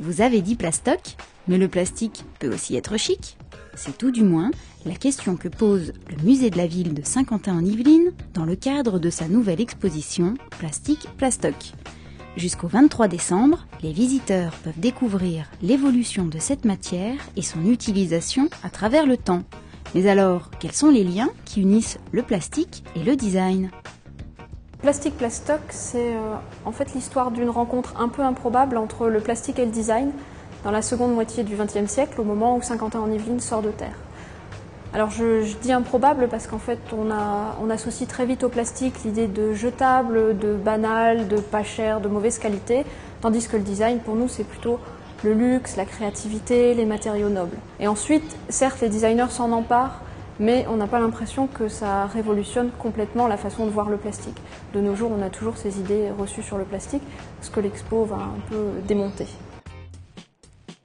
Vous avez dit plastoc, mais le plastique peut aussi être chic. C'est tout du moins la question que pose le musée de la ville de Saint-Quentin-en-Yvelines dans le cadre de sa nouvelle exposition Plastique Plastoc. Jusqu'au 23 décembre, les visiteurs peuvent découvrir l'évolution de cette matière et son utilisation à travers le temps. Mais alors, quels sont les liens qui unissent le plastique et le design ? Plastique Plastoc, c'est en fait l'histoire d'une rencontre un peu improbable entre le plastique et le design dans la seconde moitié du XXe siècle, au moment où Saint-Quentin-en-Yvelines sort de terre. Alors je dis improbable parce qu'en fait on associe très vite au plastique l'idée de jetable, de banal, de pas cher, de mauvaise qualité, tandis que le design pour nous c'est plutôt le luxe, la créativité, les matériaux nobles. Et ensuite, certes les designers s'en emparent, mais on n'a pas l'impression que ça révolutionne complètement la façon de voir le plastique. De nos jours, on a toujours ces idées reçues sur le plastique, ce que l'expo va un peu démonter.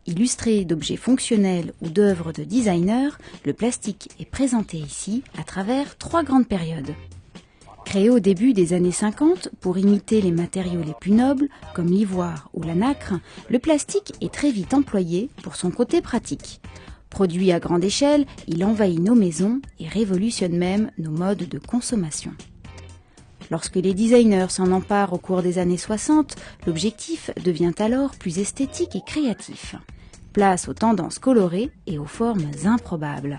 Illustré d'objets fonctionnels ou d'œuvres de designers, le plastique est présenté ici à travers 3 grandes périodes. Créé au début des années 50 pour imiter les matériaux les plus nobles, comme l'ivoire ou la nacre, le plastique est très vite employé pour son côté pratique. Produit à grande échelle, il envahit nos maisons et révolutionne même nos modes de consommation. Lorsque les designers s'en emparent au cours des années 60, l'objectif devient alors plus esthétique et créatif. Place aux tendances colorées et aux formes improbables.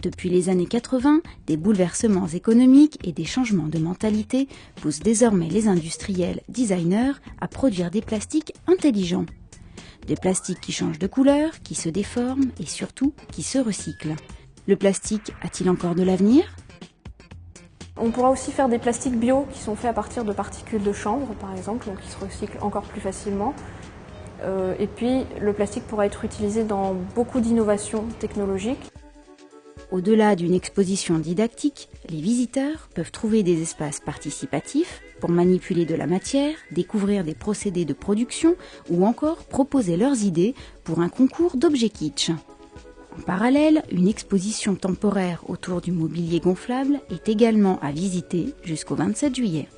Depuis les années 80, des bouleversements économiques et des changements de mentalité poussent désormais les industriels designers à produire des plastiques intelligents. Des plastiques qui changent de couleur, qui se déforment et surtout qui se recyclent. Le plastique a-t-il encore de l'avenir ? On pourra aussi faire des plastiques bio qui sont faits à partir de particules de chanvre par exemple, donc qui se recyclent encore plus facilement. Et puis le plastique pourra être utilisé dans beaucoup d'innovations technologiques. Au-delà d'une exposition didactique, les visiteurs peuvent trouver des espaces participatifs pour manipuler de la matière, découvrir des procédés de production ou encore proposer leurs idées pour un concours d'objets kitsch. En parallèle, une exposition temporaire autour du mobilier gonflable est également à visiter jusqu'au 27 juillet.